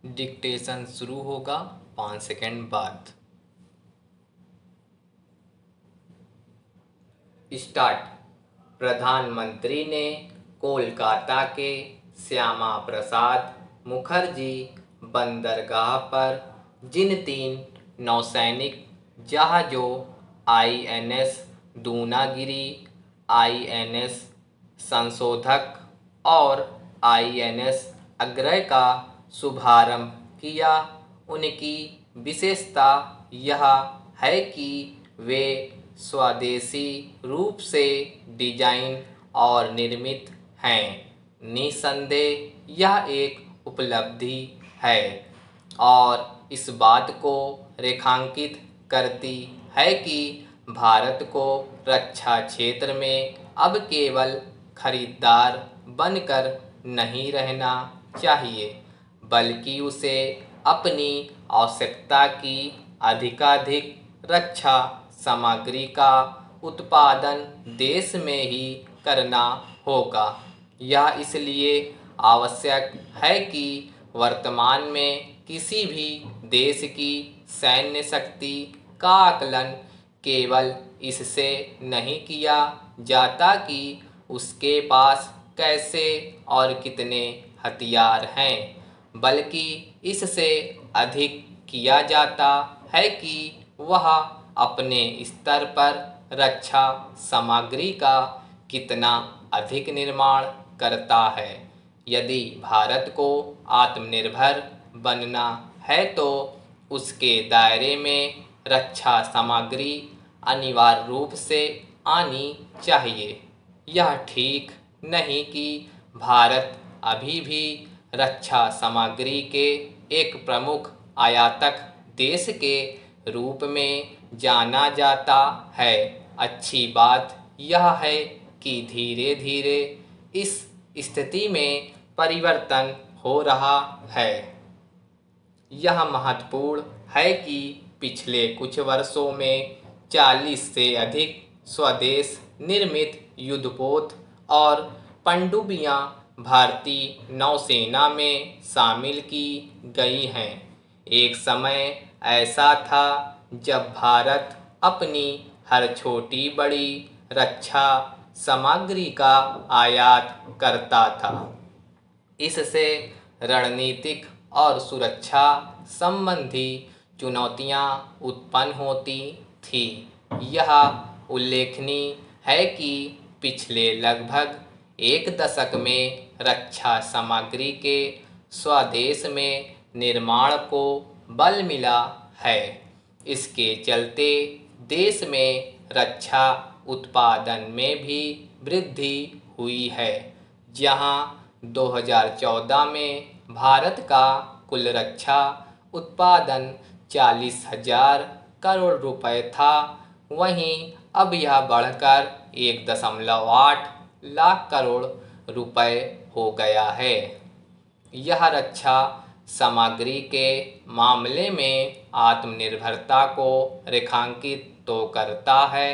Dictation शुरू होगा 5 second बाद। स्टार्ट। प्रधानमंत्री ने कोलकाता के श्यामा प्रसाद मुखर्जी बंदरगाह पर जिन 3 नौसैनिक जहाज़ों आईएनएस दूनागिरी, आईएनएस संशोधक और आईएनएस अग्रय का शुभारंभ किया, उनकी विशेषता यह है कि वे स्वदेशी रूप से डिजाइन और निर्मित हैं। निसंदेह यह एक उपलब्धि है और इस बात को रेखांकित करती है कि भारत को रक्षा क्षेत्र में अब केवल खरीदार बनकर नहीं रहना चाहिए, बल्कि उसे अपनी आवश्यकता की अधिकाधिक रक्षा सामग्री का उत्पादन देश में ही करना होगा। यह इसलिए आवश्यक है कि वर्तमान में किसी भी देश की सैन्य शक्ति का आकलन केवल इससे नहीं किया जाता कि उसके पास कैसे और कितने हथियार हैं, बल्कि इससे अधिक किया जाता है कि वह अपने स्तर पर रक्षा सामग्री का कितना अधिक निर्माण करता है। यदि भारत को आत्मनिर्भर बनना है तो उसके दायरे में रक्षा सामग्री अनिवार्य रूप से आनी चाहिए। यह ठीक नहीं कि भारत अभी भी रक्षा सामग्री के एक प्रमुख आयातक देश के रूप में जाना जाता है। अच्छी बात यह है कि धीरे धीरे इस स्थिति में परिवर्तन हो रहा है। यह महत्वपूर्ण है कि पिछले कुछ वर्षों में 40 से अधिक स्वदेश निर्मित युद्धपोत और पनडुब्बियां भारतीय नौसेना में शामिल की गई हैं। एक समय ऐसा था जब भारत अपनी हर छोटी बड़ी रक्षा सामग्री का आयात करता था। इससे रणनीतिक और सुरक्षा संबंधी चुनौतियां उत्पन्न होती थी। यह उल्लेखनीय है कि पिछले लगभग एक दशक में रक्षा सामग्री के स्वदेश में निर्माण को बल मिला है। इसके चलते देश में रक्षा उत्पादन में भी वृद्धि हुई है। जहां 2014 में भारत का कुल रक्षा उत्पादन 40,000 करोड़ रुपए था, वहीं अब यह बढ़कर 1.8 लाख करोड़ रुपए हो गया है। यह रक्षा सामग्री के मामले में आत्मनिर्भरता को रेखांकित तो करता है,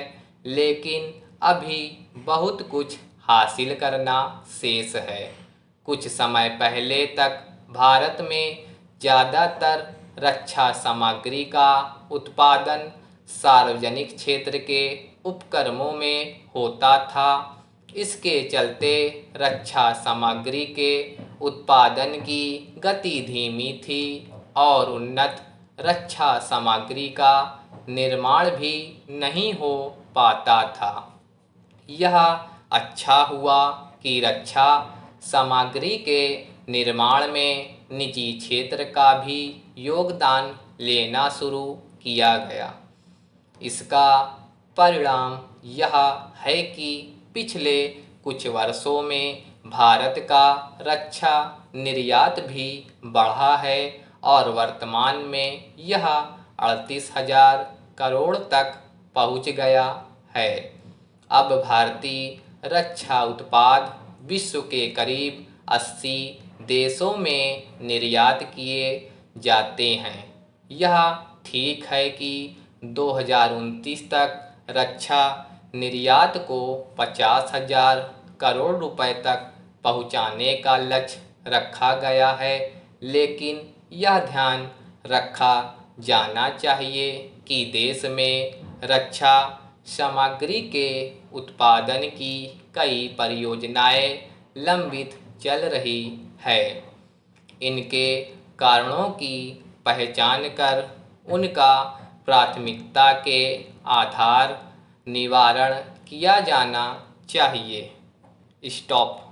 लेकिन अभी बहुत कुछ हासिल करना शेष है। कुछ समय पहले तक भारत में ज़्यादातर रक्षा सामग्री का उत्पादन सार्वजनिक क्षेत्र के उपक्रमों में होता था। इसके चलते रक्षा सामग्री के उत्पादन की गति धीमी थी और उन्नत रक्षा सामग्री का निर्माण भी नहीं हो पाता था। यह अच्छा हुआ कि रक्षा सामग्री के निर्माण में निजी क्षेत्र का भी योगदान लेना शुरू किया गया। इसका परिणाम यह है कि पिछले कुछ वर्षों में भारत का रक्षा निर्यात भी बढ़ा है और वर्तमान में यह 38,000 करोड़ तक पहुंच गया है। अब भारतीय रक्षा उत्पाद विश्व के करीब 80 देशों में निर्यात किए जाते हैं। यह ठीक है कि 2029 तक रक्षा निर्यात को 50,000 करोड़ रुपए तक पहुंचाने का लक्ष्य रखा गया है, लेकिन यह ध्यान रखा जाना चाहिए कि देश में रक्षा सामग्री के उत्पादन की कई परियोजनाएं लंबित चल रही है। इनके कारणों की पहचान कर उनका प्राथमिकता के आधार निवारण किया जाना चाहिए। स्टॉप।